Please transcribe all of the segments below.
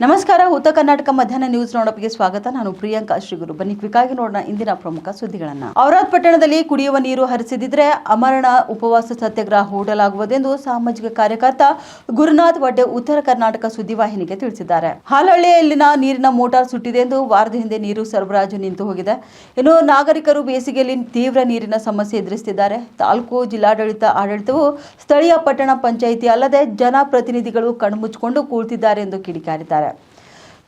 ನಮಸ್ಕಾರ. ಉತ್ತರ ಕರ್ನಾಟಕ ಮಧ್ಯಾಹ್ನ ನ್ಯೂಸ್ ನೋಡಪ್ಗೆ ಸ್ವಾಗತ. ನಾನು ಪ್ರಿಯಾಂಕಾ ಶ್ರೀಗುರು. ಬನ್ನಿ ಕ್ವಿಕ್ಕಾಗಿ ನೋಡೋಣ ಇಂದಿನ ಪ್ರಮುಖ ಸುದ್ದಿಗಳನ್ನ. ಔರಾದ್ ಪಟ್ಟಣದಲ್ಲಿ ಕುಡಿಯುವ ನೀರು ಹರಿಸದಿದ್ರೆ ಅಮರಣ ಉಪವಾಸ ಸತ್ಯಾಗ್ರಹ ಹೂಡಲಾಗುವುದೆಂದು ಸಾಮಾಜಿಕ ಕಾರ್ಯಕರ್ತ ಗುರುನಾಥ್ ವಡ್ಡೆ ಉತ್ತರ ಕರ್ನಾಟಕ ಸುದ್ದಿವಾಹಿನಿಗೆ ತಿಳಿಸಿದ್ದಾರೆ. ಹಾಲಹಳ್ಳಿಯಲ್ಲಿನ ನೀರಿನ ಮೋಟಾರ್ ಸುಟ್ಟಿದೆ ಎಂದು ವಾರದ ಹಿಂದೆ ನೀರು ಸರಬರಾಜು ನಿಂತು ಹೋಗಿದೆ. ಇನ್ನು ನಾಗರಿಕರು ಬೇಸಿಗೆಯಲ್ಲಿ ತೀವ್ರ ನೀರಿನ ಸಮಸ್ಯೆ ಎದುರಿಸುತ್ತಿದ್ದಾರೆ. ತಾಲೂಕು ಆಡಳಿತವು ಸ್ಥಳೀಯ ಪಟ್ಟಣ ಪಂಚಾಯಿತಿ ಅಲ್ಲದೆ ಜನಪ್ರತಿನಿಧಿಗಳು ಕಣ್ಮುಚ್ಚಿಕೊಂಡು ಕೂಳ್ತಿದ್ದಾರೆ ಎಂದು ಕಿಡಿಕಾರಿದ್ದಾರೆ.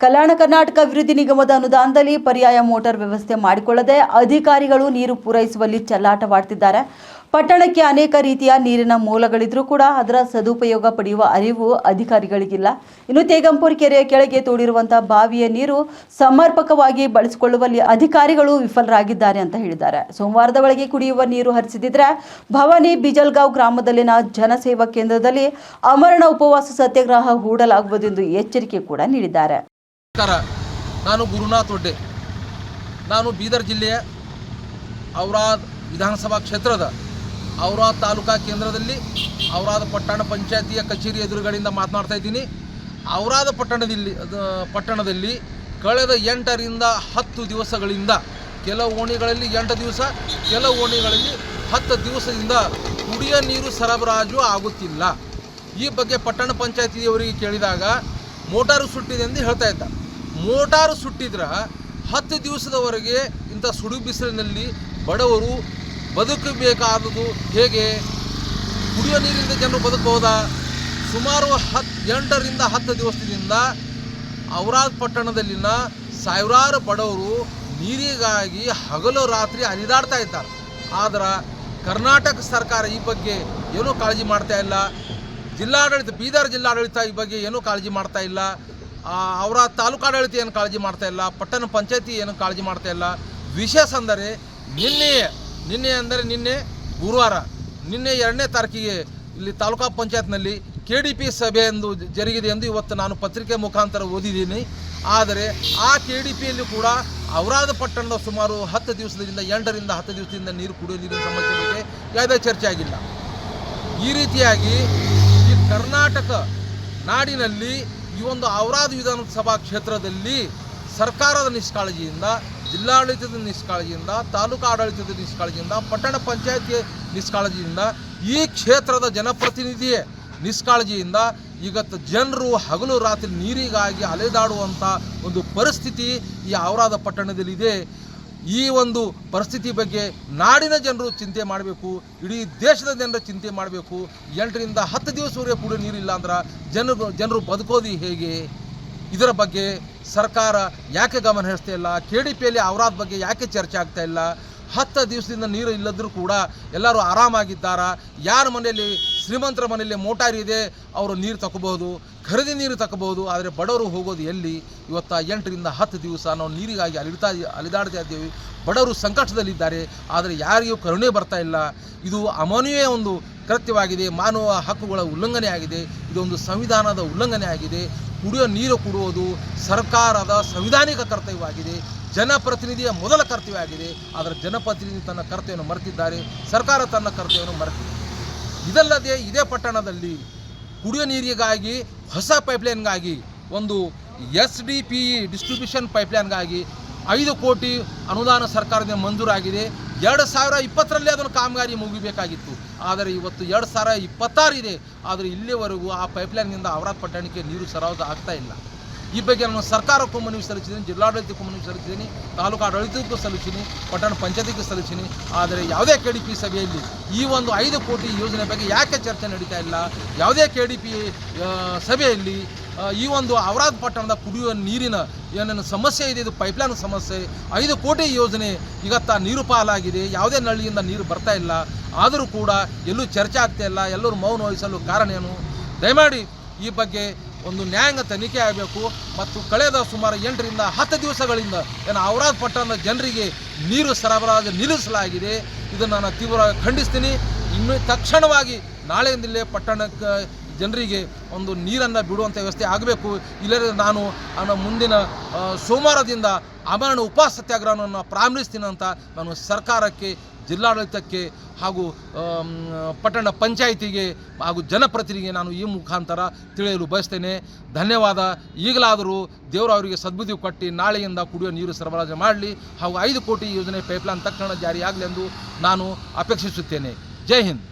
ಕಲ್ಯಾಣ ಕರ್ನಾಟಕ ಅಭಿವೃದ್ಧಿ ನಿಗಮದ ಅನುದಾನದಲ್ಲಿ ಪರ್ಯಾಯ ಮೋಟಾರ್ ವ್ಯವಸ್ಥೆ ಮಾಡಿಕೊಳ್ಳದೆ ಅಧಿಕಾರಿಗಳು ನೀರು ಪೂರೈಸುವಲ್ಲಿ ಚೆಲ್ಲಾಟವಾಡುತ್ತಿದ್ದಾರೆ. ಪಟ್ಟಣಕ್ಕೆ ಅನೇಕ ರೀತಿಯ ನೀರಿನ ಮೂಲಗಳಿದ್ರೂ ಕೂಡ ಅದರ ಸದುಪಯೋಗ ಪಡೆಯುವ ಅರಿವು ಅಧಿಕಾರಿಗಳಿಗಿಲ್ಲ. ಇನ್ನು ತೇಗಂಪುರ ಕೆರೆಯ ಕೆಳಗೆ ತೋಡಿರುವಂತಹ ಬಾವಿಯ ನೀರು ಸಮರ್ಪಕವಾಗಿ ಬಳಸಿಕೊಳ್ಳುವಲ್ಲಿ ಅಧಿಕಾರಿಗಳು ವಿಫಲರಾಗಿದ್ದಾರೆ ಅಂತ ಹೇಳಿದ್ದಾರೆ. ಸೋಮವಾರದ ಒಳಗೆ ಕುಡಿಯುವ ನೀರು ಹರಿಸದಿದ್ರೆ ಭವಾನಿ ಬಿಜಲ್ಗಾಂವ್ ಗ್ರಾಮದಲ್ಲಿನ ಜನಸೇವಾ ಕೇಂದ್ರದಲ್ಲಿ ಅಮರಣ ಉಪವಾಸ ಸತ್ಯಾಗ್ರಹ ಹೂಡಲಾಗುವುದೆಂದು ಎಚ್ಚರಿಕೆ ಕೂಡ ನೀಡಿದ್ದಾರೆ. ನಾನು ಗುರುನಾಥ್ ವಡ್ಡೆ. ನಾನು ಬೀದರ್ ಜಿಲ್ಲೆಯ ಔರಾದ್ ವಿಧಾನಸಭಾ ಕ್ಷೇತ್ರದ ಔರಾದ್ ತಾಲೂಕಾ ಕೇಂದ್ರದಲ್ಲಿ ಔರಾದ್ ಪಟ್ಟಣ ಪಂಚಾಯತಿಯ ಕಚೇರಿ ಎದುರುಗಡೆಯಿಂದ ಮಾತನಾಡ್ತಾ ಇದ್ದೀನಿ. ಔರಾದ್ ಪಟ್ಟಣದಲ್ಲಿ ಕಳೆದ 8 ರಿಂದ 10 ದಿವಸಗಳಿಂದ ಕೆಲವು ಓಣಿಗಳಲ್ಲಿ 8 ದಿವಸ, ಕೆಲವು ಓಣಿಗಳಲ್ಲಿ 10 ದಿವಸದಿಂದ ಕುಡಿಯ ನೀರು ಸರಬರಾಜು ಆಗುತ್ತಿಲ್ಲ. ಈ ಬಗ್ಗೆ ಪಟ್ಟಣ ಪಂಚಾಯತಿಯವರಿಗೆ ಕೇಳಿದಾಗ ಮೋಟಾರು ಸುಟ್ಟಿದೆ ಎಂದು ಹೇಳ್ತಾ ಇದ್ದ. ಮೋಟಾರು ಸುಟ್ಟಿದ್ರೆ 10 ದಿವಸದವರೆಗೆ ಇಂಥ ಸುಡು ಬಿಸಿಲಿನಲ್ಲಿ ಬಡವರು ಬದುಕಬೇಕಾದುದು ಹೇಗೆ? ಕುಡಿಯುವ ನೀರಿನಿಂದ ಜನರು ಬದುಕಬಹುದಾ? ಸುಮಾರು 8 ರಿಂದ 10 ದಿವಸದಿಂದ ಔರಾದ್ ಪಟ್ಟಣದಲ್ಲಿನ ಸಾವಿರಾರು ಬಡವರು ನೀರಿಗಾಗಿ ಹಗಲು ರಾತ್ರಿ ಅಲಿದಾಡ್ತಾ ಇದ್ದಾರೆ. ಆದರೆ ಕರ್ನಾಟಕ ಸರ್ಕಾರ ಈ ಬಗ್ಗೆ ಏನೂ ಕಾಳಜಿ ಮಾಡ್ತಾ ಇಲ್ಲ. ಬೀದರ್ ಜಿಲ್ಲಾಡಳಿತ ಈ ಬಗ್ಗೆ ಏನೂ ಕಾಳಜಿ ಮಾಡ್ತಾ ಇಲ್ಲ. ಔರಾದ್ ತಾಲೂಕಾಡಳಿತ ಏನು ಕಾಳಜಿ ಮಾಡ್ತಾ ಇಲ್ಲ. ಪಟ್ಟಣ ಪಂಚಾಯತಿ ಏನು ಕಾಳಜಿ ಮಾಡ್ತಾ ಇಲ್ಲ. ವಿಶೇಷ ಅಂದರೆ ನಿನ್ನೆ ಗುರುವಾರ 2ನೇ ತಾರೀಕಿಗೆ ಇಲ್ಲಿ ತಾಲೂಕಾ ಪಂಚಾಯತ್ನಲ್ಲಿ KDP ಸಭೆ ಎಂದು ಜರುಗಿದೆ ಎಂದು ಇವತ್ತು ನಾನು ಪತ್ರಿಕೆ ಮುಖಾಂತರ ಓದಿದ್ದೀನಿ. ಆದರೆ ಆ KDPಯಲ್ಲಿ ಕೂಡ ಔರಾದ್ ಪಟ್ಟಣದ ಸುಮಾರು 10 ದಿವಸದಿಂದ 8 ರಿಂದ 10 ದಿವಸದಿಂದ ಕುಡಿಯುವ ನೀರಿನ ಸಮಸ್ಯೆ ಬಗ್ಗೆ ಯಾವುದೇ ಚರ್ಚೆ ಆಗಿಲ್ಲ. ಈ ರೀತಿಯಾಗಿ ಈ ಕರ್ನಾಟಕ ನಾಡಿನಲ್ಲಿ ಈ ಒಂದು ಔರಾದ್ ವಿಧಾನಸಭಾ ಕ್ಷೇತ್ರದಲ್ಲಿ ಸರ್ಕಾರದ ನಿಷ್ಕಾಳಜಿಯಿಂದ, ಜಿಲ್ಲಾಡಳಿತದ ನಿಷ್ಕಾಳಜಿಯಿಂದ, ತಾಲೂಕು ಆಡಳಿತದ ನಿಷ್ಕಾಳಜಿಯಿಂದ, ಪಟ್ಟಣ ಪಂಚಾಯತಿಯ ನಿಷ್ಕಾಳಜಿಯಿಂದ, ಈ ಕ್ಷೇತ್ರದ ಜನಪ್ರತಿನಿಧಿಯ ನಿಷ್ಕಾಳಜಿಯಿಂದ ಇವತ್ತು ಜನರು ಹಗಲು ರಾತ್ರಿ ನೀರಿಗಾಗಿ ಅಲೆದಾಡುವಂಥ ಒಂದು ಪರಿಸ್ಥಿತಿ ಈ ಔರಾದ್ ಪಟ್ಟಣದಲ್ಲಿದೆ. ಈ ಒಂದು ಪರಿಸ್ಥಿತಿ ಬಗ್ಗೆ ನಾಡಿನ ಜನರು ಚಿಂತೆ ಮಾಡಬೇಕು, ಇಡೀ ದೇಶದ ಜನರು ಚಿಂತೆ ಮಾಡಬೇಕು. 8 ರಿಂದ 10 ದಿವಸವರೆಗೆ ಕುಡಿಯೋ ನೀರಿಲ್ಲ ಅಂದ್ರೆ ಜನರು ಬದುಕೋದು ಹೇಗೆ? ಇದರ ಬಗ್ಗೆ ಸರ್ಕಾರ ಯಾಕೆ ಗಮನ ಹರಿಸ್ತಾ ಇಲ್ಲ? KDPಯಲ್ಲಿ ಔರಾದ್ ಬಗ್ಗೆ ಯಾಕೆ ಚರ್ಚೆ ಆಗ್ತಾ ಇಲ್ಲ? 10 ದಿವಸದಿಂದ ನೀರು ಇಲ್ಲದರೂ ಕೂಡ ಎಲ್ಲರೂ ಆರಾಮಾಗಿದ್ದಾರೆ. ಯಾರ ಮನೆಯಲ್ಲಿ ಶ್ರೀಮಂತರ ಮನೆಯಲ್ಲಿ ಮೋಟಾರ್ ಇದೆ ಅವರು ನೀರು ತಗೋಬಹುದು, ಖರೀದಿ ನೀರು ತಗೋಬಹುದು. ಆದರೆ ಬಡವರು ಹೋಗೋದು ಎಲ್ಲಿ? ಇವತ್ತು 8 ರಿಂದ 10 ದಿವಸ ನಾವು ನೀರಿಗಾಗಿ ಅಲಿದಾಡ್ತಾ ಇದ್ದೇವೆ. ಬಡವರು ಸಂಕಷ್ಟದಲ್ಲಿದ್ದಾರೆ. ಆದರೆ ಯಾರಿಗೂ ಕರುಣೆ ಬರ್ತಾ ಇಲ್ಲ. ಇದು ಅಮಾನವೀಯ ಒಂದು ಕೃತ್ಯವಾಗಿದೆ. ಮಾನವ ಹಕ್ಕುಗಳ ಉಲ್ಲಂಘನೆ ಆಗಿದೆ. ಇದೊಂದು ಸಂವಿಧಾನದ ಉಲ್ಲಂಘನೆ ಆಗಿದೆ. ಕುಡಿಯೋ ನೀರು ಕೊಡುವುದು ಸರ್ಕಾರದ ಸಂವಿಧಾನಿಕ ಕರ್ತವ್ಯವಾಗಿದೆ, ಜನಪ್ರತಿನಿಧಿಯ ಮೊದಲ ಕರ್ತವ್ಯವಾಗಿದೆ. ಆದರೆ ಜನಪ್ರತಿನಿಧಿ ತನ್ನ ಕರ್ತವ್ಯವನ್ನು ಮರೆತಿದ್ದಾರೆ, ಸರ್ಕಾರ ತನ್ನ ಕರ್ತವ್ಯವನ್ನು ಮರೆತಿದೆ. ಇದಲ್ಲದೆ ಇದೇ ಪಟ್ಟಣದಲ್ಲಿ ಕುಡಿಯೋ ನೀರಿಗಾಗಿ ಹೊಸ ಪೈಪ್ಲೈನ್ಗಾಗಿ ಒಂದು SDPE ಡಿಸ್ಟ್ರಿಬ್ಯೂಷನ್ ಪೈಪ್ಲೈನ್ಗಾಗಿ 5 ಕೋಟಿ ಅನುದಾನ ಸರ್ಕಾರದಿಂದ ಮಂಜೂರಾಗಿದೆ. 2020ರಲ್ಲಿ ಅದನ್ನು ಕಾಮಗಾರಿ ಮುಗಿಬೇಕಾಗಿತ್ತು. ಆದರೆ ಇವತ್ತು 2026 ಇದೆ. ಆದರೆ ಇಲ್ಲಿವರೆಗೂ ಆ ಪೈಪ್ಲೈನ್ನಿಂದ ಔರಾದ್ ಪಟ್ಟಣಕ್ಕೆ ನೀರು ಸರಬರಾಜು ಆಗ್ತಾ ಇಲ್ಲ. ಈ ಬಗ್ಗೆ ನಾನು ಸರ್ಕಾರಕ್ಕೂ ಮನವಿ ಸಲ್ಲಿಸಿದ್ದೀನಿ, ಜಿಲ್ಲಾಡಳಿತಕ್ಕೂ ಮನವಿ ಸಲ್ಲಿಸಿದ್ದೀನಿ, ತಾಲೂಕು ಆಡಳಿತಕ್ಕೂ ಸಲ್ಲಿಸಿದ್ದೀನಿ, ಪಟ್ಟಣ ಪಂಚಾಯತಿಗೂ ಸಲ್ಲಿಸಿದ್ದೀನಿ. ಆದರೆ ಯಾವುದೇ KDP ಸಭೆಯಲ್ಲಿ ಈ ಒಂದು 5 ಕೋಟಿ ಯೋಜನೆ ಬಗ್ಗೆ ಯಾಕೆ ಚರ್ಚೆ ನಡೀತಾ ಇಲ್ಲ? ಯಾವುದೇ KDP ಸಭೆಯಲ್ಲಿ ಈ ಒಂದು ಔರಾದ್ ಪಟ್ಟಣದ ಕುಡಿಯುವ ನೀರಿನ ಏನೇನು ಸಮಸ್ಯೆ ಇದೆ, ಇದು ಪೈಪ್ಲೈನ್ ಸಮಸ್ಯೆ, 5 ಕೋಟಿ ಯೋಜನೆ ಇವತ್ತು ನೀರು ಪಾಲಾಗಿದೆ. ಯಾವುದೇ ನಳ್ಳಿಯಿಂದ ನೀರು ಬರ್ತಾ ಇಲ್ಲ. ಆದರೂ ಕೂಡ ಎಲ್ಲೂ ಚರ್ಚೆ ಆಗ್ತಾ ಇಲ್ಲ. ಎಲ್ಲರೂ ಮೌನ ವಹಿಸಲು ಕಾರಣ ಏನು? ದಯಮಾಡಿ ಈ ಬಗ್ಗೆ ಒಂದು ನ್ಯಾಯಾಂಗ ತನಿಖೆ ಆಗಬೇಕು. ಮತ್ತು ಕಳೆದ ಸುಮಾರು 8 ರಿಂದ 10 ದಿವಸಗಳಿಂದ ಏನು ಔರಾದ್ ಪಟ್ಟಣದ ಜನರಿಗೆ ನೀರು ಸರಬರಾಜು ನಿಲ್ಲಿಸಲಾಗಿದೆ. ಇದನ್ನು ನಾನು ತೀವ್ರವಾಗಿ ಖಂಡಿಸ್ತೀನಿ. ಇನ್ನು ತಕ್ಷಣವಾಗಿ ನಾಳೆಯಿಂದಲೇ ಪಟ್ಟಣಕ್ಕೆ ಜನರಿಗೆ ಒಂದು ನೀರನ್ನು ಬಿಡುವಂಥ ವ್ಯವಸ್ಥೆ ಆಗಬೇಕು. ಇಲ್ಲದ್ರೆ ನಾನು ಮುಂದಿನ ಸೋಮವಾರದಿಂದ ಆಮರಣ ಉಪವಾಸ ಸತ್ಯಾಗ್ರಹವನ್ನು ಪ್ರಾರಂಭಿಸ್ತೀನಿ ಅಂತ ನಾನು ಸರ್ಕಾರಕ್ಕೆ, ಜಿಲ್ಲಾಡಳಿತಕ್ಕೆ ಹಾಗೂ ಪಟ್ಟಣ ಪಂಚಾಯಿತಿಗೆ ಹಾಗೂ ಜನಪ್ರತಿನಿಧಿಗೆ ನಾನು ಈ ಮುಖಾಂತರ ತಿಳಿಯಲು ಬಯಸ್ತೇನೆ. ಧನ್ಯವಾದ. ಈಗಲಾದರೂ ದೇವರು ಅವರಿಗೆ ಸದ್ಬುದ್ಧಿ ಕೊಟ್ಟು ನಾಳೆಯಿಂದ ಕುಡಿಯುವ ನೀರು ಸರಬರಾಜು ಮಾಡಲಿ ಹಾಗೂ 5 ಕೋಟಿ ಯೋಜನೆ ಪೈಪ್ಲೈನ್ ತಕ್ಷಣ ಜಾರಿಯಾಗಲಿ ಎಂದು ನಾನು ಅಪೇಕ್ಷಿಸುತ್ತೇನೆ. ಜೈ ಹಿಂದ್.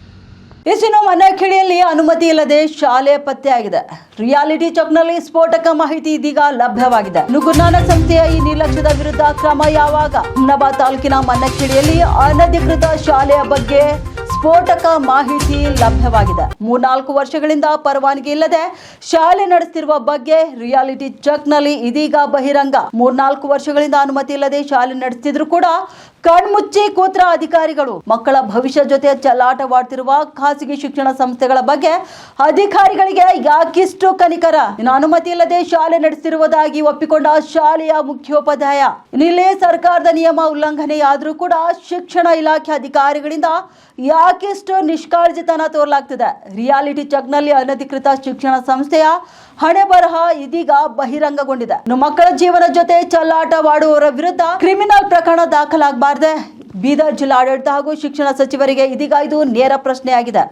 ಇನ್ನು ಮನ್ನಖೇಡಿಯಲ್ಲಿ ಅನುಮತಿ ಇಲ್ಲದೆ ಶಾಲೆ ಪತ್ತೆಯಾಗಿದೆ. ರಿಯಾಲಿಟಿ ಚೆಕ್ನಲ್ಲಿ ಸ್ಫೋಟಕ ಮಾಹಿತಿ ಇದೀಗ ಲಭ್ಯವಾಗಿದೆ. ಗುರುನಾನಕ್ ಸಂಸ್ಥೆಯ ಈ ನಿರ್ಲಕ್ಷ್ಯದ ವಿರುದ್ಧ ಕ್ರಮ ಯಾವಾಗ? ಹುಮನಾಬಾದ್ ತಾಲೂಕಿನ ಮನ್ನಖೇಡಿಯಲ್ಲಿ ಅನಧಿಕೃತ ಶಾಲೆಯ ಬಗ್ಗೆ ಸ್ಫೋಟಕ ಮಾಹಿತಿ ಲಭ್ಯವಾಗಿದೆ. 3-4 ವರ್ಷಗಳಿಂದ ಪರವಾನಗಿ ಇಲ್ಲದೆ ಶಾಲೆ ನಡೆಸುತ್ತಿರುವ ಬಗ್ಗೆ ರಿಯಾಲಿಟಿ ಚೆಕ್ನಲ್ಲಿ ಇದೀಗ ಬಹಿರಂಗ. 3-4 ವರ್ಷಗಳಿಂದ ಅನುಮತಿ ಇಲ್ಲದೆ ಶಾಲೆ ನಡೆಸುತ್ತಿದ್ರು ಕೂಡ ಕಣ್ಮುಚ್ಚಿ ಕೂತ್ರ ಅಧಿಕಾರಿಗಳು. ಮಕ್ಕಳ ಭವಿಷ್ಯ ಜೊತೆ ಚೆಲ್ಲಾಟವಾಡ್ತಿರುವ ಖಾಸಗಿ ಶಿಕ್ಷಣ ಸಂಸ್ಥೆಗಳ ಬಗ್ಗೆ ಅಧಿಕಾರಿಗಳಿಗೆ ಯಾಕಿಷ್ಟು ಕನಿಕರ? ಇನ್ನು ಅನುಮತಿ ಇಲ್ಲದೆ ಶಾಲೆ ನಡೆಸುತ್ತಿರುವುದಾಗಿ ಒಪ್ಪಿಕೊಂಡ ಶಾಲೆಯ ಮುಖ್ಯೋಪಾಧ್ಯಾಯ. ಇಲ್ಲಿ ಸರ್ಕಾರದ ನಿಯಮ ಉಲ್ಲಂಘನೆಯಾದರೂ ಕೂಡ ಶಿಕ್ಷಣ ಇಲಾಖೆ ಅಧಿಕಾರಿಗಳಿಂದ ಯಾಕಿಷ್ಟು ನಿಷ್ಕಾಳಜಿತನ ತೋರಲಾಗ್ತಿದೆ? ರಿಯಾಲಿಟಿ ಚೆಕ್ನಲ್ಲಿ ಅನಧಿಕೃತ ಶಿಕ್ಷಣ ಸಂಸ್ಥೆಯ ಹಣೆ ಬರಹ ಇದೀಗ ಬಹಿರಂಗಗೊಂಡಿದೆ. ಮಕ್ಕಳ ಜೀವನ ಜೊತೆ ಚೆಲ್ಲಾಟವಾಡುವವರ ವಿರುದ್ಧ ಕ್ರಿಮಿನಲ್ ಪ್ರಕರಣ ದಾಖಲಾಗಬಾರದೆ? ಬೀದರ್ ಜಿಲ್ಲಾಡಳಿತ ಹಾಗೂ ಶಿಕ್ಷಣ ಸಚಿವರಿಗೆ ಇದೀಗ ಇದು ನೇರ ಪ್ರಶ್ನೆಯಾಗಿದೆ.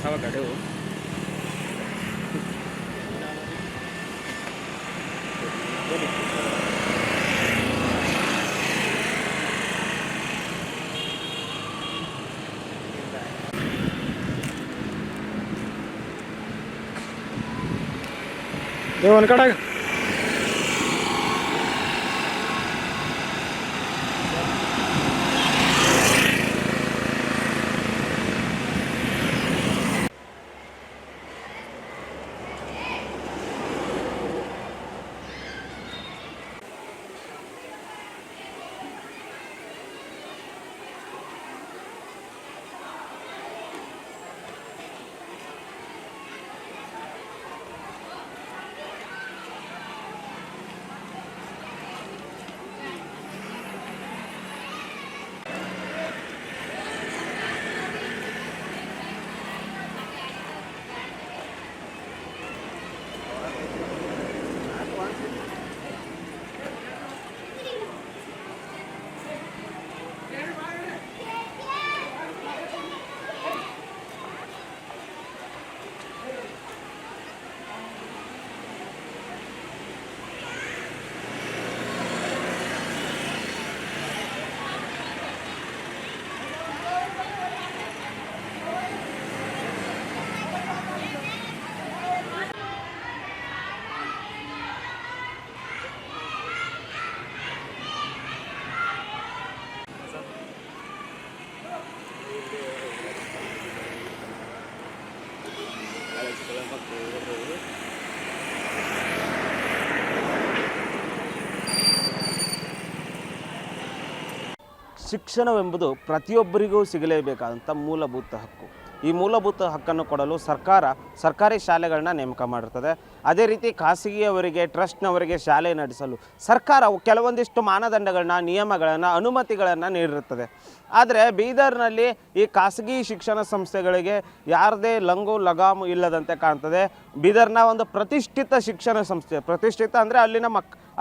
खावा काटे हो देवन कड़ा ಶಿಕ್ಷಣವೆಂಬುದು ಪ್ರತಿಯೊಬ್ಬರಿಗೂ ಸಿಗಲೇಬೇಕಾದಂಥ ಮೂಲಭೂತ ಹಕ್ಕು. ಈ ಮೂಲಭೂತ ಹಕ್ಕನ್ನು ಕೊಡಲು ಸರ್ಕಾರಿ ಶಾಲೆಗಳನ್ನ ನೇಮಕ ಮಾಡಿರ್ತದೆ. ಅದೇ ರೀತಿ ಖಾಸಗಿಯವರಿಗೆ, ಟ್ರಸ್ಟ್ನವರಿಗೆ ಶಾಲೆ ನಡೆಸಲು ಸರ್ಕಾರ ಕೆಲವೊಂದಿಷ್ಟು ಮಾನದಂಡಗಳನ್ನ, ನಿಯಮಗಳನ್ನು, ಅನುಮತಿಗಳನ್ನು ನೀಡಿರುತ್ತದೆ. ಆದರೆ ಬೀದರ್ನಲ್ಲಿ ಈ ಖಾಸಗಿ ಶಿಕ್ಷಣ ಸಂಸ್ಥೆಗಳಿಗೆ ಯಾರದೇ ಲಂಗು ಲಗಾಮು ಇಲ್ಲದಂತೆ ಕಾಣ್ತದೆ. ಬೀದರ್ನ ಒಂದು ಪ್ರತಿಷ್ಠಿತ ಶಿಕ್ಷಣ ಸಂಸ್ಥೆ, ಪ್ರತಿಷ್ಠಿತ ಅಂದರೆ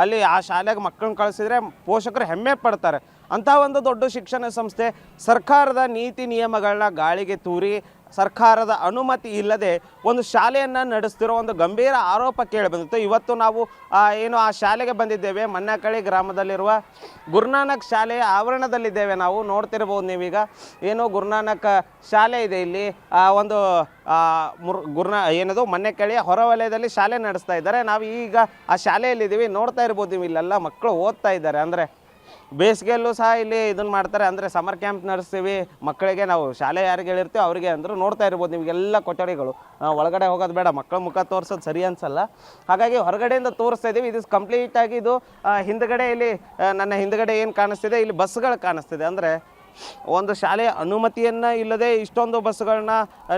ಅಲ್ಲಿ ಆ ಶಾಲೆಗೆ ಮಕ್ಕಳನ್ನ ಕಳಿಸಿದರೆ ಪೋಷಕರು ಹೆಮ್ಮೆ ಪಡ್ತಾರೆ. ಅಂಥ ಒಂದು ದೊಡ್ಡ ಶಿಕ್ಷಣ ಸಂಸ್ಥೆ ಸರ್ಕಾರದ ನೀತಿ ನಿಯಮಗಳನ್ನ ಗಾಳಿಗೆ ತೂರಿ ಸರ್ಕಾರದ ಅನುಮತಿ ಇಲ್ಲದೆ ಒಂದು ಶಾಲೆಯನ್ನು ನಡೆಸ್ತಿರೋ ಒಂದು ಗಂಭೀರ ಆರೋಪ ಕೇಳಿಬಂದಿತ್ತು. ಇವತ್ತು ನಾವು ಆ ಶಾಲೆಗೆ ಬಂದಿದ್ದೇವೆ. ಮನ್ನಕಳಿ ಗ್ರಾಮದಲ್ಲಿರುವ ಗುರುನಾನಕ್ ಶಾಲೆಯ ಆವರಣದಲ್ಲಿದ್ದೇವೆ. ನಾವು ನೋಡ್ತಿರ್ಬೋದು ನೀವೀಗ ಏನು ಗುರುನಾನಕ್ ಶಾಲೆ ಇದೆ. ಇಲ್ಲಿ ಒಂದು ಮನ್ನಕಳಿಯ ಹೊರವಲಯದಲ್ಲಿ ಶಾಲೆ ನಡೆಸ್ತಾ ಇದ್ದಾರೆ. ನಾವು ಈಗ ಆ ಶಾಲೆಯಲ್ಲಿದ್ದೀವಿ. ನೋಡ್ತಾ ಇರ್ಬೋದು ನೀವು, ಇಲ್ಲೆಲ್ಲ ಮಕ್ಕಳು ಓದ್ತಾ ಇದ್ದಾರೆ. ಅಂದರೆ ಬೇಸಿಗೆಯಲ್ಲೂ ಸಹ ಇಲ್ಲಿ ಇದನ್ನು ಮಾಡ್ತಾರೆ. ಅಂದರೆ ಸಮರ್ ಕ್ಯಾಂಪ್ ನಡೆಸ್ತೀವಿ ಮಕ್ಕಳಿಗೆ. ನಾವು ಶಾಲೆ ಯಾರಿಗೆ ಹೇಳಿರ್ತೀವಿ ಅವರಿಗೆ ಅಂದರು. ನೋಡ್ತಾ ಇರ್ಬೋದು ನಿಮಗೆಲ್ಲ ಕೊಠಡಿಗಳು. ಒಳಗಡೆ ಹೋಗೋದು ಬೇಡ, ಮಕ್ಕಳ ಮುಖ ತೋರಿಸೋದು ಸರಿ ಅನ್ಸಲ್ಲ. ಹಾಗಾಗಿ ಹೊರಗಡೆಯಿಂದ ತೋರಿಸ್ತಾ ಇದ್ದೀವಿ. ಇದು ಕಂಪ್ಲೀಟಾಗಿ ಇದು ಹಿಂದ್ಗಡೆ ಇಲ್ಲಿ ನನ್ನ ಹಿಂದ್ಗಡೆ ಏನು ಕಾಣಿಸ್ತಿದೆ, ಇಲ್ಲಿ ಬಸ್ಗಳು ಕಾಣಿಸ್ತಿದೆ. ಅಂದರೆ ಒಂದು ಶಾಲೆಯ ಅನುಮತಿಯನ್ನು ಇಲ್ಲದೆ ಇಷ್ಟೊಂದು ಬಸ್ಗಳನ್ನ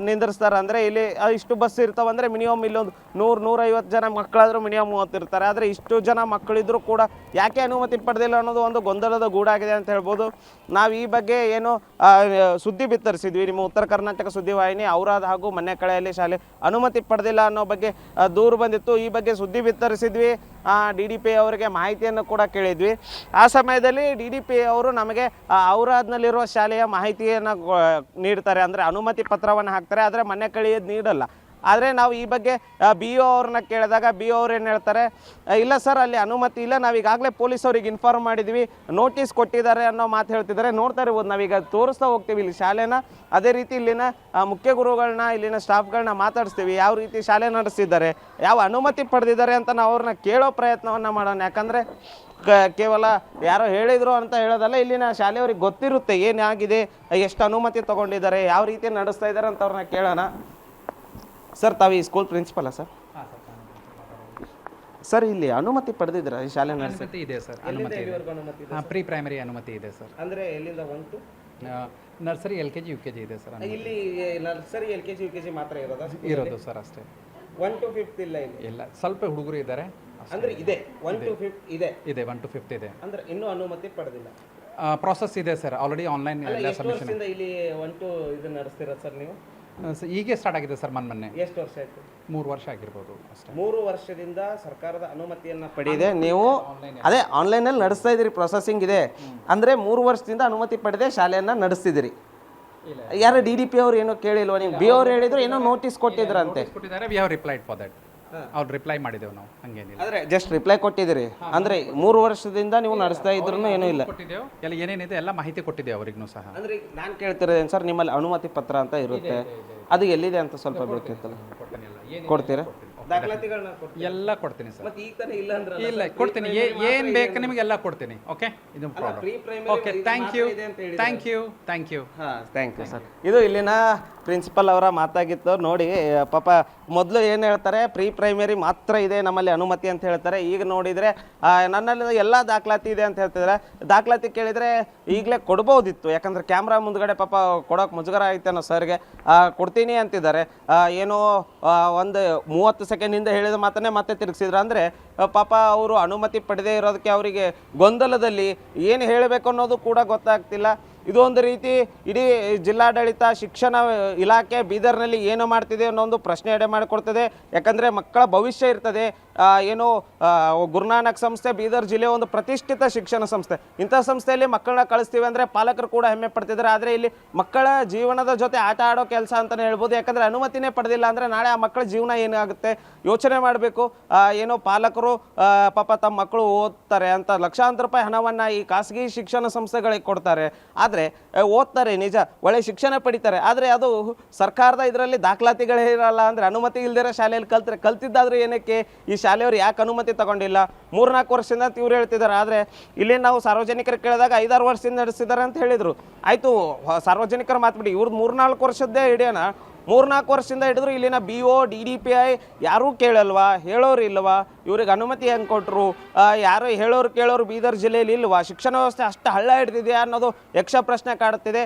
ನಿಂದಿರ್ಸ್ತಾರೆ. ಅಂದರೆ ಇಲ್ಲಿ ಇಷ್ಟು ಬಸ್ ಇರ್ತಾವಂದರೆ ಮಿನಿಮಮ್ ಇಲ್ಲೊಂದು 100-150 ಜನ ಮಕ್ಕಳಾದರೂ ಮಿನಿಮಮ್ ಓದ್ತಿರ್ತಾರೆ. ಆದರೆ ಇಷ್ಟು ಜನ ಮಕ್ಕಳಿದ್ರೂ ಕೂಡ ಯಾಕೆ ಅನುಮತಿ ಪಡೆದಿಲ್ಲ ಅನ್ನೋದು ಒಂದು ಗೊಂದಲದ ಗೂಡಾಗಿದೆ ಅಂತ ಹೇಳ್ಬೋದು. ನಾವು ಈ ಬಗ್ಗೆ ಏನು ಸುದ್ದಿ ಬಿತ್ತರಿಸಿದ್ವಿ, ನಿಮ್ಮ ಉತ್ತರ ಕರ್ನಾಟಕ ಸುದ್ದಿವಾಹಿನಿ ಔರಾದ್ ಹಾಗೂ ಮನ್ನೆಕಳೆಯಲ್ಲಿ ಶಾಲೆ ಅನುಮತಿ ಪಡೆದಿಲ್ಲ ಅನ್ನೋ ಬಗ್ಗೆ ದೂರು ಬಂದಿತ್ತು. ಈ ಬಗ್ಗೆ ಸುದ್ದಿ ಬಿತ್ತರಿಸಿದ್ವಿ, DDP ಅವರಿಗೆ ಮಾಹಿತಿಯನ್ನು ಕೂಡ ಕೇಳಿದ್ವಿ. ಆ ಸಮಯದಲ್ಲಿ DDP ಅವರು ನಮಗೆ ಔರಾದ್ನಲ್ಲಿರುವ ಶಾಲೆಯ ಮಾಹಿತಿಯನ್ನು ನೀಡ್ತಾರೆ, ಅಂದರೆ ಅನುಮತಿ ಪತ್ರವನ್ನು ಹಾಕ್ತಾರೆ, ಆದರೆ ಮನ್ನೆಕಳಿಯದು ನೀಡಲ್ಲ. ಆದರೆ ನಾವು ಈ ಬಗ್ಗೆ BO ಅವ್ರನ್ನ ಕೇಳಿದಾಗ BO ಅವ್ರು ಏನು ಹೇಳ್ತಾರೆ, ಇಲ್ಲ ಸರ್ ಅಲ್ಲಿ ಅನುಮತಿ ಇಲ್ಲ, ನಾವೀಗಾಗಲೇ ಪೊಲೀಸ್ ಅವ್ರಿಗೆ ಇನ್ಫಾರ್ಮ್ ಮಾಡಿದ್ವಿ, ನೋಟಿಸ್ ಕೊಟ್ಟಿದ್ದಾರೆ ಅನ್ನೋ ಮಾತು ಹೇಳ್ತಿದ್ದಾರೆ. ನೋಡ್ತಾ ಇರ್ಬೋದು, ನಾವೀಗ ತೋರಿಸ್ತಾ ಹೋಗ್ತೀವಿ ಇಲ್ಲಿ ಶಾಲೆನ. ಅದೇ ರೀತಿ ಇಲ್ಲಿನ ಮುಖ್ಯ ಗುರುಗಳನ್ನ, ಇಲ್ಲಿನ ಸ್ಟಾಫ್ಗಳನ್ನ ಮಾತಾಡಿಸ್ತೀವಿ, ಯಾವ ರೀತಿ ಶಾಲೆ ನಡೆಸ್ತಿದ್ದಾರೆ, ಯಾವ ಅನುಮತಿ ಪಡೆದಿದ್ದಾರೆ ಅಂತ ನಾವು ಅವ್ರನ್ನ ಕೇಳೋ ಪ್ರಯತ್ನವನ್ನು ಮಾಡೋಣ. ಯಾಕಂದರೆ ಕೇವಲ ಯಾರೋ ಹೇಳಿದರು ಅಂತ ಹೇಳೋದಲ್ಲ, ಇಲ್ಲಿನ ಶಾಲೆಯವ್ರಿಗೆ ಗೊತ್ತಿರುತ್ತೆ ಏನಾಗಿದೆ, ಎಷ್ಟು ಅನುಮತಿ ತೊಗೊಂಡಿದ್ದಾರೆ, ಯಾವ ರೀತಿ ನಡೆಸ್ತಾ ಇದ್ದಾರೆ ಅಂತ ಅವ್ರನ್ನ ಕೇಳೋಣ. ಸರ್, ತಾವು ಈ ಸ್ಕೂಲ್ ಪ್ರಿನ್ಸಿಪಲ್ಲ ಸರ್? ಸರ್, ಇಲ್ಲಿ ಅನುಮತಿ ಪಡೆದಿದ್ದೀರಾ ಈ ಶಾಲೆ ಅನುಮತಿ ಇದೆ ಸರ್. ಅನುಮತಿ ಪ್ರೀ ಪ್ರೈಮರಿ ಅನುಮತಿ ಇದೆ ಸರ್. ಅಂದರೆ ಎಲ್ಲಿಂದ 1 to ನರ್ಸರಿ LKG UKG ಇದೆ ಸರ್. ಇಲ್ಲಿ ನರ್ಸರಿ LKG UKG ಮಾತ್ರ ಇರೋದು ಸರ್ ಅಷ್ಟೇ. 1 to 5th ಇಲ್ಲ ಇಲ್ಲಿ? ಇಲ್ಲ, ಸ್ವಲ್ಪ ಹುಡುಗರು ಇದ್ದಾರೆ. ಅಂದರೆ ಇದೆ 1 to 5th ಇದೆ? ಇದೆ 1 to 5th ಇದೆ. ಅಂದರೆ ಇನ್ನೂ ಅನುಮತಿ ಪಡೆದಿಲ್ಲ? ಪ್ರಾಸೆಸ್ ಇದೆ ಸರ್, ಆಲ್ರೆಡಿ ಆನ್ಲೈನ್ ಎಲ್ಲ ಸಬ್ಮಿಷನ್. ಇಲ್ಲಿ 1 to ಇದು ನಡೆಸ್ತೀರಾ ಸರ್ ನೀವು? ಹೀಗೆ ಸ್ಟಾರ್ಟ್ ಆಗಿದೆ ಸರ್ ಮೊನ್ನೆ. ಎಷ್ಟು ವರ್ಷ ಆಯಿತು? 3 ವರ್ಷ ಆಗಿರ್ಬೋದು ಅಷ್ಟೇ. 3 ವರ್ಷದಿಂದ ಸರ್ಕಾರದ ಅನುಮತಿಯನ್ನು ಪಡೆದಿದೆ ನೀವು. ಅದೇ ಆನ್ಲೈನಲ್ಲಿ ನಡೆಸ್ತಾ ಇದ್ದೀರಿ, ಪ್ರೊಸೆಸಿಂಗ್ ಇದೆ. ಅಂದರೆ 3 ವರ್ಷದಿಂದ ಅನುಮತಿ ಪಡೆದೇ ಶಾಲೆಯನ್ನು ನಡೆಸ್ತಿದ್ದೀರಿ. ಯಾರು DDP ಅವ್ರು ಏನೋ ಕೇಳಿಲ್ವ ನೀವು? BO ಅವ್ರು ಹೇಳಿದ್ರು ಏನೋ ನೋಟಿಸ್ ಕೊಟ್ಟಿದ್ರಂತೆ. We have replied for that. ಅವ್ರು ರಿಪ್ಲೈ ಮಾಡಿದೆವು ನಾವು, ಹಂಗೇನಿಲ್ಲ. ಆದರೆ ಜಸ್ಟ್ ರಿಪ್ಲೈ ಕೊಟ್ಟಿದ್ದೀರಿ. ಅಂದರೆ 3 ವರ್ಷದಿಂದ ನೀವು ನಡೆಸ್ತಾ ಇದ್ರೂ ಏನೂ ಇಲ್ಲ? ಕೊಟ್ಟಿದ್ದೆವು, ಎಲ್ಲ ಏನೇನಿದೆ ಎಲ್ಲ ಮಾಹಿತಿ ಕೊಟ್ಟಿದ್ದೇವೆ ಅವ್ರಿಗೂ ಸಹ. ಅಂದರೆ ನಾನು ಕೇಳ್ತಿರೋದೇನು ಸರ್, ನಿಮ್ಮಲ್ಲಿ ಅನುಮತಿ ಪತ್ರ ಅಂತ ಇರುತ್ತೆ, ಅದು ಎಲ್ಲಿದೆ ಅಂತ ಸ್ವಲ್ಪ ಬೇಕಿತ್ತಲ್ಲ, ಕೊಡ್ತೀರಾ? ದಾಖಲಾತಿಗಳನ್ನ ಎಲ್ಲ ಕೊಡ್ತೀನಿ ಸರ್. ಮತ್ತೆ ಈಗ ತಾನೇ ಇಲ್ಲ ಅಂದ್ರೆ ಇಲ್ಲ, ಕೊಡ್ತೀನಿ. ಏನು ಬೇಕು ನಿಮಗೆ ಎಲ್ಲ ಕೊಡ್ತೀನಿ. ಓಕೆ, ಇದು ಪ್ರಾಬ್ಲಮ್. ಓಕೆ, ಥ್ಯಾಂಕ್ ಯು ಹಾಂ, ಥ್ಯಾಂಕ್ ಯು ಸರ್. ಇದು ಇಲ್ಲಿನ ಪ್ರಿನ್ಸಿಪಲ್ ಅವರ ಮಾತಾಗಿತ್ತು. ನೋಡಿ ಪಾಪ, ಮೊದಲು ಏನು ಹೇಳ್ತಾರೆ, ಪ್ರೀ ಪ್ರೈಮರಿ ಮಾತ್ರ ಇದೆ ನಮ್ಮಲ್ಲಿ ಅನುಮತಿ ಅಂತ ಹೇಳ್ತಾರೆ. ಈಗ ನೋಡಿದರೆ ನನ್ನಲ್ಲಿ ಎಲ್ಲ ದಾಖಲಾತಿ ಇದೆ ಅಂತ ಹೇಳ್ತಿದ್ದಾರೆ. ದಾಖಲಾತಿ ಕೇಳಿದರೆ ಈಗಲೇ ಕೊಡ್ಬೋದಿತ್ತು, ಯಾಕಂದರೆ ಕ್ಯಾಮ್ರಾ ಮುಂದ್ಗಡೆ ಪಾಪ ಕೊಡೋಕೆ ಮುಜುಗರ ಐತೆ ಅನ್ನೋ ಸರ್ಗೆ. ಕೊಡ್ತೀನಿ ಅಂತಿದ್ದಾರೆ. ಏನೋ ಒಂದು 30 ಸೆಕೆಂಡಿಂದ ಹೇಳಿದ ಮಾತನ್ನೇ ಮತ್ತೆ ತಿರುಗಿಸಿದ್ರು. ಅಂದರೆ ಪಾಪ ಅವರು ಅನುಮತಿ ಪಡೆದೇ ಇರೋದಕ್ಕೆ ಅವರಿಗೆ ಗೊಂದಲದಲ್ಲಿ ಏನು ಹೇಳಬೇಕು ಅನ್ನೋದು ಕೂಡ ಗೊತ್ತಾಗ್ತಿಲ್ಲ. ಇದು ಒಂದು ರೀತಿ ಇಡೀ ಜಿಲ್ಲಾಡಳಿತ, ಶಿಕ್ಷಣ ಇಲಾಖೆ ಬೀದರ್ನಲ್ಲಿ ಏನು ಮಾಡ್ತಿದೆ ಅನ್ನೋ ಒಂದು ಪ್ರಶ್ನೆ ಎಡೆ ಮಾಡಿಕೊಡ್ತದೆ. ಯಾಕಂದರೆ ಮಕ್ಕಳ ಭವಿಷ್ಯ ಇರ್ತದೆ. ಏನು ಗುರುನಾನಕ್ ಸಂಸ್ಥೆ ಬೀದರ್ ಜಿಲ್ಲೆಯ ಒಂದು ಪ್ರತಿಷ್ಠಿತ ಶಿಕ್ಷಣ ಸಂಸ್ಥೆ. ಇಂಥ ಸಂಸ್ಥೆಯಲ್ಲಿ ಮಕ್ಕಳನ್ನ ಕಳಿಸ್ತೀವಿ ಅಂದರೆ ಪಾಲಕರು ಕೂಡ ಹೆಮ್ಮೆ ಪಡ್ತಿದ್ದಾರೆ. ಆದರೆ ಇಲ್ಲಿ ಮಕ್ಕಳ ಜೀವನದ ಜೊತೆ ಆಟ ಆಡೋ ಕೆಲಸ ಅಂತಲೇ ಹೇಳ್ಬೋದು. ಯಾಕಂದರೆ ಅನುಮತಿನೇ ಪಡೆದಿಲ್ಲ ಅಂದರೆ ನಾಳೆ ಆ ಮಕ್ಕಳ ಜೀವನ ಏನಾಗುತ್ತೆ ಯೋಚನೆ ಮಾಡಬೇಕು. ಏನೋ ಪಾಲಕರು ಪಾಪ ತಮ್ಮ ಮಕ್ಕಳು ಓದ್ತಾರೆ ಅಂತ ಲಕ್ಷಾಂತರ ರೂಪಾಯಿ ಹಣವನ್ನು ಈ ಖಾಸಗಿ ಶಿಕ್ಷಣ ಸಂಸ್ಥೆಗಳಿಗೆ ಕೊಡ್ತಾರೆ. ಆದರೆ ಓದ್ತಾರೆ ನಿಜ, ಒಳ್ಳೆ ಶಿಕ್ಷಣ ಪಡಿತಾರೆ. ಆದರೆ ಅದು ಸರ್ಕಾರದ ಇದರಲ್ಲಿ ದಾಖಲಾತಿಗಳೇ ಇರಲ್ಲ. ಅಂದರೆ ಅನುಮತಿ ಇಲ್ದಿರೋ ಶಾಲೆಯಲ್ಲಿ ಕಲ್ತಿದ್ದಾದ್ರೂ ಏನಕ್ಕೆ ಈ ಶಾಲೆಯವರು ಯಾಕೆ ಅನುಮತಿ ತಗೊಂಡಿಲ್ಲ? 3-4 ವರ್ಷದಿಂದ ಅಂತ ಇವ್ರು ಹೇಳ್ತಿದ್ದಾರೆ. ಆದರೆ ಇಲ್ಲಿ ನಾವು ಸಾರ್ವಜನಿಕರು ಕೇಳಿದಾಗ 5-6 ವರ್ಷದಿಂದ ನಡೆಸಿದ್ದಾರೆ ಅಂತ ಹೇಳಿದರು. ಆಯಿತು, ಸಾರ್ವಜನಿಕರು ಮಾತ್ಬಿಡಿ, ಇವ್ರದ್ದು 3-4 ವರ್ಷದ್ದೇ ಹಿಡಿಯೋಣ. 3-4 ವರ್ಷದಿಂದ ಹಿಡಿದ್ರು ಇಲ್ಲಿನ BO DDPI ಯಾರೂ ಕೇಳಲ್ವಾ? ಹೇಳೋರು ಇಲ್ವಾ? ಇವ್ರಿಗೆ ಅನುಮತಿ ಹೆಂಗೆ ಕೊಟ್ಟರು? ಯಾರು ಹೇಳೋರು ಕೇಳೋರು ಬೀದರ್ ಜಿಲ್ಲೆಯಲ್ಲಿ ಇಲ್ವಾ? ಶಿಕ್ಷಣ ವ್ಯವಸ್ಥೆ ಅಷ್ಟು ಹಳ್ಳ ಹಿಡ್ದಿದೆಯಾ ಅನ್ನೋದು ಯಕ್ಷ ಪ್ರಶ್ನೆ ಕಾಡುತ್ತಿದೆ.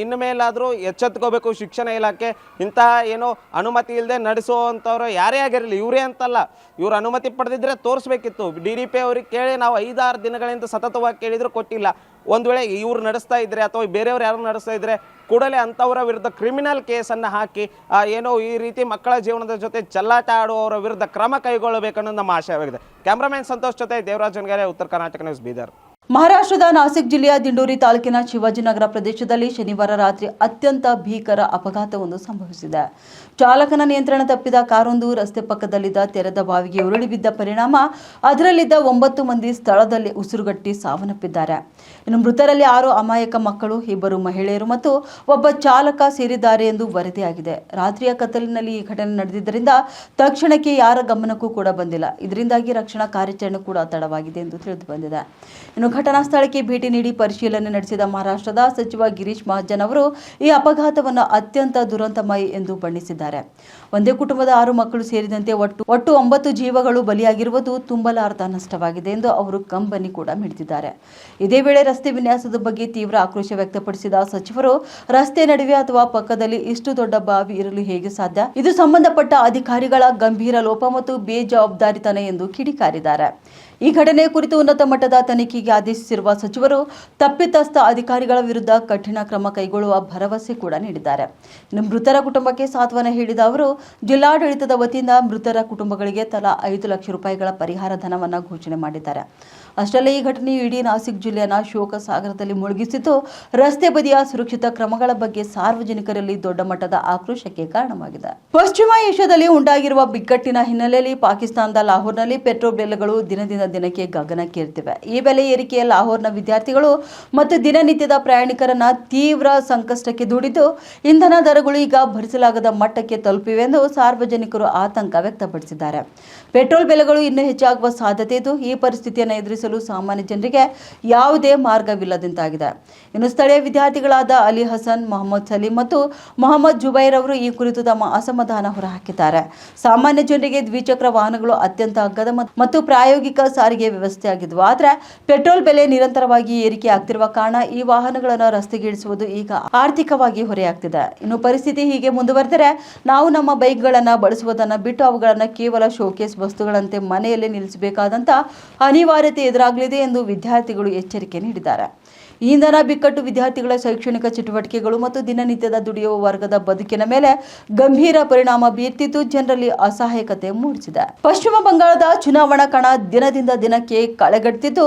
ಇನ್ನು ಮೇಲಾದರೂ ಎಚ್ಚೆತ್ಕೋಬೇಕು ಶಿಕ್ಷಣ ಇಲಾಖೆ. ಇಂತಹ ಏನೋ ಅನುಮತಿ ಇಲ್ಲದೆ ನಡೆಸುವಂಥವ್ರು ಯಾರೇ ಆಗಿರಲಿ, ಇವರೇ ಅಂತಲ್ಲ, ಇವ್ರು ಅನುಮತಿ ಪಡೆದಿದ್ರೆ ತೋರಿಸ್ಬೇಕಿತ್ತು. DDP ಅವ್ರಿಗೆ ಕೇಳಿ ನಾವು 5-6 ದಿನಗಳಿಂದ ಸತತವಾಗಿ ಕೇಳಿದ್ರು ಕೊಟ್ಟಿಲ್ಲ. ಒಂದು ವೇಳೆ ಇವ್ರು ನಡೆಸ್ತಾ ಇದ್ರೆ ಅಥವಾ ಬೇರೆಯವ್ರು ಯಾರು ನಡೆಸ್ತಾ ಇದ್ರೆ ಕೂಡಲೇ ಅಂಥವರ ವಿರುದ್ಧ ಕ್ರಿಮಿನಲ್ ಕೇಸನ್ನು ಹಾಕಿ ಏನೋ ಈ ರೀತಿ ಮಕ್ಕಳ ಜೀವನದ ಜೊತೆ ಚೆಲ್ಲಾಟ ಆಡುವವರ ವಿರುದ್ಧ ಕ್ರಮ ಕೈಗೊಳ್ಳಬೇಕನ್ನೋದು ನಮ್ಮ ಆಶಯವಾಗಿದೆ. ಕ್ಯಾಮ್ರಾಮನ್ ಸಂತೋಷ್ ಜೊತೆ ದೇವರಾಜ್ ಜನ್ಗಾರೆ, ಉತ್ತರ ಕರ್ನಾಟಕ ನ್ಯೂಸ್, ಬೀದರ್. ಮಹಾರಾಷ್ಟ್ರದ ನಾಸಿಕ್ ಜಿಲ್ಲೆಯ ದಿಂಡೋರಿ ತಾಲೂಕಿನ ಶಿವಾಜಿನಗರ ಪ್ರದೇಶದಲ್ಲಿ ಶನಿವಾರ ರಾತ್ರಿ ಅತ್ಯಂತ ಭೀಕರ ಅಪಘಾತವೊಂದು ಸಂಭವಿಸಿದೆ. ಚಾಲಕನ ನಿಯಂತ್ರಣ ತಪ್ಪಿದ ಕಾರೊಂದು ರಸ್ತೆ ಪಕ್ಕದಲ್ಲಿದ್ದ ತೆರೆದ ಬಾವಿಗೆ ಉರುಳಿ ಬಿದ್ದ ಪರಿಣಾಮ ಅದರಲ್ಲಿದ್ದ 9 ಮಂದಿ ಸ್ಥಳದಲ್ಲಿ ಉಸಿರುಗಟ್ಟಿ ಸಾವನ್ನಪ್ಪಿದ್ದಾರೆ. ಇನ್ನು ಮೃತರಲ್ಲಿ 6 ಅಮಾಯಕ ಮಕ್ಕಳು, 2 ಮಹಿಳೆಯರು ಮತ್ತು ಒಬ್ಬ ಚಾಲಕ ಸೇರಿದ್ದಾರೆ ಎಂದು ವರದಿಯಾಗಿದೆ. ರಾತ್ರಿಯ ಕತ್ತಲಿನಲ್ಲಿ ಈ ಘಟನೆ ನಡೆದಿದ್ದರಿಂದ ತಕ್ಷಣಕ್ಕೆ ಯಾರ ಗಮನಕ್ಕೂ ಕೂಡ ಬಂದಿಲ್ಲ. ಇದರಿಂದಾಗಿ ರಕ್ಷಣಾ ಕಾರ್ಯಾಚರಣೆ ಕೂಡ ತಡವಾಗಿದೆ ಎಂದು ತಿಳಿದು ಬಂದಿದೆ. ಇನ್ನು ಘಟನಾ ಸ್ಥಳಕ್ಕೆ ಭೇಟಿ ನೀಡಿ ಪರಿಶೀಲನೆ ನಡೆಸಿದ ಮಹಾರಾಷ್ಟ್ರದ ಸಚಿವ ಗಿರೀಶ್ ಮಹಾಜನ್ ಅವರು ಈ ಅಪಘಾತವನ್ನು ಅತ್ಯಂತ ದುರಂತಮಯ ಎಂದು ಬಣ್ಣಿಸಿದ್ದಾರೆ. ಒಂದೇ ಕುಟುಂಬದ 6 ಮಕ್ಕಳು ಸೇರಿದಂತೆ ಒಟ್ಟು 9 ಜೀವಗಳು ಬಲಿಯಾಗಿರುವುದು ತುಂಬಲಾರದ ನಷ್ಟವಾಗಿದೆ ಎಂದು ಅವರು ಕಂಬನಿ ಕೂಡ ಮಿಡಿದಿದ್ದಾರೆ. ಇದೇ ವೇಳೆ ರಸ್ತೆ ವಿನ್ಯಾಸದ ಬಗ್ಗೆ ತೀವ್ರ ಆಕ್ರೋಶ ವ್ಯಕ್ತಪಡಿಸಿದ ಸಚಿವರು, ರಸ್ತೆ ನಡುವೆ ಅಥವಾ ಪಕ್ಕದಲ್ಲಿ ಇಷ್ಟು ದೊಡ್ಡ ಬಾವಿ ಇರಲು ಹೇಗೆ ಸಾಧ್ಯ? ಇದು ಸಂಬಂಧಪಟ್ಟ ಅಧಿಕಾರಿಗಳ ಗಂಭೀರ ಲೋಪ ಮತ್ತು ಬೇಜವಾಬ್ದಾರಿತನ ಎಂದು ಕಿಡಿಕಾರಿದ್ದಾರೆ. ಈ ಘಟನೆ ಕುರಿತು ಉನ್ನತ ಮಟ್ಟದ ತನಿಖೆಗೆ ಆದೇಶಿಸಿರುವ ಸಚಿವರು ತಪ್ಪಿತಸ್ಥ ಅಧಿಕಾರಿಗಳ ವಿರುದ್ಧ ಕಠಿಣ ಕ್ರಮ ಕೈಗೊಳ್ಳುವ ಭರವಸೆ ಕೂಡ ನೀಡಿದ್ದಾರೆ. ಇನ್ನು ಮೃತರ ಕುಟುಂಬಕ್ಕೆ ಸಾಂತ್ವನ ಹೇಳಿದ ಅವರು, ಜಿಲ್ಲಾಡಳಿತದ ವತಿಯಿಂದ ಮೃತರ ಕುಟುಂಬಗಳಿಗೆ ತಲಾ 5 ಲಕ್ಷ ರೂಪಾಯಿಗಳ ಪರಿಹಾರ ಧನವನ್ನು ಘೋಷಣೆ ಮಾಡಿದ್ದಾರೆ. ಅಷ್ಟರಲ್ಲೇ ಈ ಘಟನೆಯು ಇಡೀ ನಾಸಿಕ್ ಜಿಲ್ಲೆಯನ್ನು ಶೋಕ ಸಾಗರದಲ್ಲಿ ಮುಳುಗಿಸಿದ್ದು, ರಸ್ತೆ ಬದಿಯ ಸುರಕ್ಷಿತ ಕ್ರಮಗಳ ಬಗ್ಗೆ ಸಾರ್ವಜನಿಕರಲ್ಲಿ ದೊಡ್ಡ ಮಟ್ಟದ ಆಕ್ರೋಶಕ್ಕೆ ಕಾರಣವಾಗಿದೆ. ಪಶ್ಚಿಮ ಏಷ್ಯಾದಲ್ಲಿ ಉಂಟಾಗಿರುವ ಬಿಕ್ಕಟ್ಟಿನ ಹಿನ್ನೆಲೆಯಲ್ಲಿ ಪಾಕಿಸ್ತಾನದ ಲಾಹೋರ್ನಲ್ಲಿ ಪೆಟ್ರೋಲ್ ಬೆಲೆಗಳು ದಿನದಿಂದ ದಿನಕ್ಕೆ ಗಗನಕ್ಕೇರುತ್ತಿವೆ. ಈ ಬೆಲೆ ಏರಿಕೆಯ ಲಾಹೋರ್ನ ವಿದ್ಯಾರ್ಥಿಗಳು ಮತ್ತು ದಿನನಿತ್ಯದ ಪ್ರಯಾಣಿಕರನ್ನ ತೀವ್ರ ಸಂಕಷ್ಟಕ್ಕೆ ದೂಡಿದ್ದು, ಇಂಧನ ದರಗಳು ಈಗ ಭರಿಸಲಾಗದ ಮಟ್ಟಕ್ಕೆ ತಲುಪಿವೆ ಎಂದು ಸಾರ್ವಜನಿಕರು ಆತಂಕ ವ್ಯಕ್ತಪಡಿಸಿದ್ದಾರೆ. ಪೆಟ್ರೋಲ್ ಬೆಲೆಗಳು ಇನ್ನೂ ಹೆಚ್ಚಾಗುವ ಸಾಧ್ಯತೆ ಇದ್ದು, ಈ ಪರಿಸ್ಥಿತಿಯನ್ನು ಎದುರಿಸಲು ಸಾಮಾನ್ಯ ಜನರಿಗೆ ಯಾವುದೇ ಮಾರ್ಗವಿಲ್ಲದಂತಾಗಿದೆ. ಇನ್ನು ಸ್ಥಳೀಯ ವಿದ್ಯಾರ್ಥಿಗಳಾದ ಅಲಿ ಹಸನ್, ಮೊಹಮ್ಮದ್ ಸಲೀಂ ಮತ್ತು ಮೊಹಮ್ಮದ್ ಜುಬೈರ್ ಅವರು ಈ ಕುರಿತು ತಮ್ಮ ಅಸಮಾಧಾನ ಹೊರಹಾಕಿದ್ದಾರೆ. ಸಾಮಾನ್ಯ ಜನರಿಗೆ ದ್ವಿಚಕ್ರ ವಾಹನಗಳು ಅತ್ಯಂತ ಅಗ್ಗದ ಮತ್ತು ಪ್ರಾಯೋಗಿಕ ಸಾರಿಗೆ ವ್ಯವಸ್ಥೆಯಾಗಿದ್ವು. ಆದರೆ ಪೆಟ್ರೋಲ್ ಬೆಲೆ ನಿರಂತರವಾಗಿ ಏರಿಕೆ ಆಗ್ತಿರುವ ಕಾರಣ ಈ ವಾಹನಗಳನ್ನು ರಸ್ತೆಗೆ ಇಳಿಸುವುದು ಈಗ ಆರ್ಥಿಕವಾಗಿ ಹೊರೆಯಾಗ್ತಿದೆ. ಇನ್ನು ಪರಿಸ್ಥಿತಿ ಹೀಗೆ ಮುಂದುವರೆದರೆ ನಾವು ನಮ್ಮ ಬೈಕ್ಗಳನ್ನು ಬಳಸುವುದನ್ನು ಬಿಟ್ಟು ಅವುಗಳನ್ನು ಕೇವಲ ಶೋಕೇಸ್ ವಸ್ತುಗಳಂತೆ ಮನೆಯಲ್ಲೇ ನಿಲ್ಲಿಸಬೇಕಾದಂತ ಅನಿವಾರ್ಯತೆ ಎದುರಾಗಲಿದೆ ಎಂದು ವಿದ್ಯಾರ್ಥಿಗಳು ಎಚ್ಚರಿಕೆ ನೀಡಿದ್ದಾರೆ. ಈ ಇಂಧನ ಬಿಕ್ಕಟ್ಟು ವಿದ್ಯಾರ್ಥಿಗಳ ಶೈಕ್ಷಣಿಕ ಚಟುವಟಿಕೆಗಳು ಮತ್ತು ದಿನನಿತ್ಯದ ದುಡಿಯುವ ವರ್ಗದ ಬದುಕಿನ ಮೇಲೆ ಗಂಭೀರ ಪರಿಣಾಮ ಬೀರ್ತಿದ್ದು, ಜನರಲ್ಲಿ ಅಸಹಾಯಕತೆ ಮೂಡಿಸಿದೆ. ಪಶ್ಚಿಮ ಬಂಗಾಳದ ಚುನಾವಣಾ ಕಣ ದಿನದಿಂದ ದಿನಕ್ಕೆ ಕಳೆಗಟ್ಟಿದ್ದು,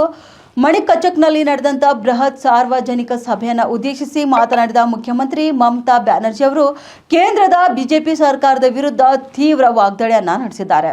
ಮಣಿಕಚಕ್ನಲ್ಲಿ ನಡೆದಂತ ಬೃಹತ್ ಸಾರ್ವಜನಿಕ ಸಭೆಯನ್ನು ಉದ್ದೇಶಿಸಿ ಮಾತನಾಡಿದ ಮುಖ್ಯಮಂತ್ರಿ ಮಮತಾ ಬ್ಯಾನರ್ಜಿ ಅವರು ಕೇಂದ್ರದ ಬಿಜೆಪಿ ಸರ್ಕಾರದ ವಿರುದ್ಧ ತೀವ್ರ ವಾಗ್ದಾಳಿಯನ್ನ ನಡೆಸಿದ್ದಾರೆ.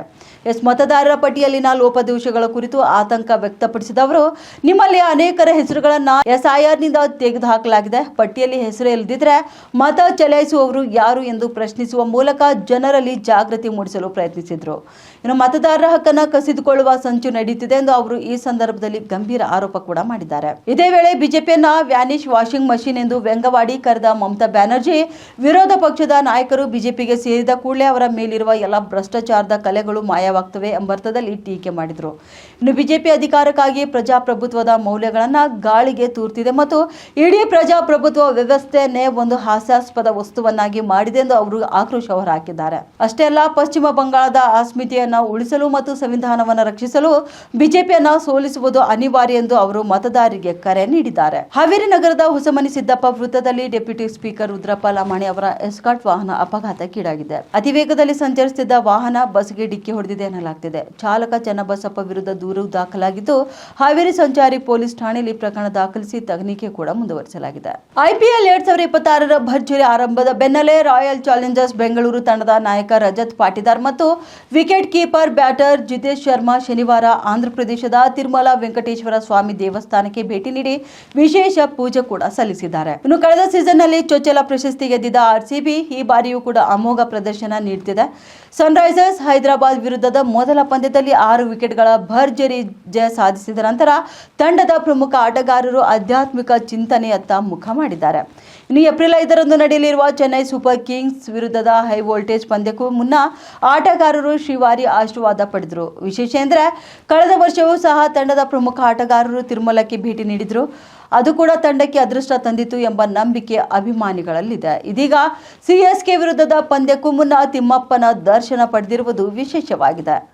ಮತದಾರರ ಪಟ್ಟಿಯಲ್ಲಿನ ಲೋಪದೋಷಗಳ ಕುರಿತು ಆತಂಕ ವ್ಯಕ್ತಪಡಿಸಿದ ಅವರು, ನಿಮ್ಮಲ್ಲಿ ಅನೇಕರ ಹೆಸರುಗಳನ್ನ SIRನಿಂದ ತೆಗೆದುಹಾಕಲಾಗಿದೆ. ಪಟ್ಟಿಯಲ್ಲಿ ಹೆಸರು ಇಲ್ಲದಿದ್ರೆ ಮತ ಚಲಾಯಿಸುವವರು ಯಾರು ಎಂದು ಪ್ರಶ್ನಿಸುವ ಮೂಲಕ ಜನರಲ್ಲಿ ಜಾಗೃತಿ ಮೂಡಿಸಲು ಪ್ರಯತ್ನಿಸಿದ್ರು. ಇನ್ನು ಮತದಾರರ ಹಕ್ಕನ್ನು ಕಸಿದುಕೊಳ್ಳುವ ಸಂಚು ನಡೆಯುತ್ತಿದೆ ಎಂದು ಅವರು ಈ ಸಂದರ್ಭದಲ್ಲಿ ಗಂಭೀರ ಆರೋಪ ಕೂಡ ಮಾಡಿದ್ದಾರೆ. ಇದೇ ವೇಳೆ ಬಿಜೆಪಿಯನ್ನ ವ್ಯಾನಿಶ್ ವಾಷಿಂಗ್ ಮಷೀನ್ ಎಂದು ವ್ಯಂಗ್ಯವಾಡಿ ಕರೆದ ಮಮತಾ ಬ್ಯಾನರ್ಜಿ, ವಿರೋಧ ಪಕ್ಷದ ನಾಯಕರು ಬಿಜೆಪಿಗೆ ಸೇರಿದ ಕೂಡಲೇ ಅವರ ಮೇಲಿರುವ ಎಲ್ಲ ಭ್ರಷ್ಟಾಚಾರದ ಕಲೆಗಳು ಮಾಯವಾಗ್ತವೆ ಎಂಬರ್ಥದಲ್ಲಿ ಟೀಕೆ ಮಾಡಿದರು. ಇನ್ನು ಬಿಜೆಪಿ ಅಧಿಕಾರಕ್ಕಾಗಿ ಪ್ರಜಾಪ್ರಭುತ್ವದ ಮೌಲ್ಯಗಳನ್ನು ಗಾಳಿಗೆ ತೂರ್ತಿದೆ ಮತ್ತು ಇಡೀ ಪ್ರಜಾಪ್ರಭುತ್ವ ವ್ಯವಸ್ಥೆಯನ್ನೇ ಒಂದು ಹಾಸ್ಯಾಸ್ಪದ ವಸ್ತುವನ್ನಾಗಿ ಮಾಡಿದೆ ಎಂದು ಅವರು ಆಕ್ರೋಶ ಹೊರಹಾಕಿದ್ದಾರೆ. ಅಷ್ಟೇ ಅಲ್ಲ, ಪಶ್ಚಿಮ ಬಂಗಾಳದ ಅಸ್ಮಿತೆಯನ್ನು ಉಳಿಸಲು ಮತ್ತು ಸಂವಿಧಾನವನ್ನು ರಕ್ಷಿಸಲು ಬಿಜೆಪಿಯನ್ನ ಸೋಲಿಸುವುದು ಅನಿವಾರ್ಯ ಎಂದು ಅವರು ಮತದಾರರಿಗೆ ಕರೆ ನೀಡಿದ್ದಾರೆ. ಹಾವೇರಿ ನಗರದ ಹೊಸಮನಿ ಸಿದ್ದಪ್ಪ ವೃತ್ತದಲ್ಲಿ ಡೆಪ್ಯೂಟಿ ಸ್ಪೀಕರ್ ರುದ್ರಪ್ಪ ಲಮಾಣಿ ಅವರ ಎಸ್ಕಾಟ್ ವಾಹನ ಅಪಘಾತಕ್ಕೀಡಾಗಿದೆ. ಅತಿ ವೇಗದಲ್ಲಿ ಸಂಚರಿಸುತ್ತಿದ್ದ ವಾಹನ ಬಸ್ಗೆ ಡಿಕ್ಕಿ ಹೊಡೆದಿದೆ ಎನ್ನಲಾಗ್ತಿದೆ. ಚಾಲಕ ಚನ್ನಬಸಪ್ಪ ವಿರುದ್ಧ ದೂರು ದಾಖಲಾಗಿದ್ದು, ಹಾವೇರಿ ಸಂಚಾರಿ ಪೊಲೀಸ್ ಠಾಣೆಯಲ್ಲಿ ಪ್ರಕರಣ ದಾಖಲಿಸಿ ತನಿಖೆ ಕೂಡ ಮುಂದುವರಿಸಲಾಗಿದೆ. IPL 2026ರ ಭರ್ಜರಿ ಆರಂಭದ ಬೆನ್ನಲ್ಲೇ ರಾಯಲ್ ಚಾಲೆಂಜರ್ಸ್ ಬೆಂಗಳೂರು ತಂಡದ ನಾಯಕ ರಜತ್ ಪಾಟಿದಾರ್ ಮತ್ತು wicket keeper batter Jitesh Sharma ಶನಿವಾರ ಆಂಧ್ರಪ್ರದೇಶದ ತಿರುಮಲ ವೆಂಕಟೇಶ್ವರ ಸ್ವಾಮಿ ದೇವಸ್ಥಾನಕ್ಕೆ ಭೇಟಿ ನೀಡಿ ವಿಶೇಷ ಪೂಜೆ ಕೂಡ ಸಲ್ಲಿಸಿದ್ದಾರೆ. ಇನ್ನು ಕಳೆದ ಸೀಸನ್ನಲ್ಲಿ ಚೊಚ್ಚಲ ಪ್ರಶಸ್ತಿ ಗೆದ್ದಿದ್ದ RCB ಈ ಬಾರಿಯೂ ಕೂಡ ಅಮೋಘ ಪ್ರದರ್ಶನ ನೀಡುತ್ತಿದೆ. ಸನ್ರೈಸರ್ಸ್ ಹೈದರಾಬಾದ್ ವಿರುದ್ಧದ ಮೊದಲ ಪಂದ್ಯದಲ್ಲಿ 6 ವಿಕೆಟ್ಗಳ ಭರ್ಜರಿ ಜಯ ಸಾಧಿಸಿದ ನಂತರ ತಂಡದ ಪ್ರಮುಖ ಆಟಗಾರರು ಆಧ್ಯಾತ್ಮಿಕ ಚಿಂತನೆಯತ್ತ ಮುಖ ಮಾಡಿದ್ದಾರೆ. ಇನ್ನು ಏಪ್ರಿಲ್ 5ರಂದು ನಡೆಯಲಿರುವ ಚೆನ್ನೈ ಸೂಪರ್ ಕಿಂಗ್ಸ್ ವಿರುದ್ಧದ ಹೈ ವೋಲ್ಟೇಜ್ ಪಂದ್ಯಕ್ಕೂ ಮುನ್ನ ಆಟಗಾರರು ಶ್ರೀವಾರಿ ಆಶೀರ್ವಾದ ಪಡೆದರು. ವಿಶೇಷ ಎಂದರೆ ಕಳೆದ ವರ್ಷವೂ ಸಹ ತಂಡದ ಪ್ರಮುಖ ಆಟಗಾರರು ತಿರುಮಲಕ್ಕೆ ಭೇಟಿ ನೀಡಿದ್ರು. ಅದು ಕೂಡ ತಂಡಕ್ಕೆ ಅದೃಷ್ಟ ತಂದಿತು ಎಂಬ ನಂಬಿಕೆ ಅಭಿಮಾನಿಗಳಲ್ಲಿದೆ. ಇದೀಗ CSK ವಿರುದ್ಧದ ಪಂದ್ಯಕ್ಕೂ ಮುನ್ನ ತಿಮ್ಮಪ್ಪನ ದರ್ಶನ ಪಡೆದಿರುವುದು ವಿಶೇಷವಾಗಿದೆ.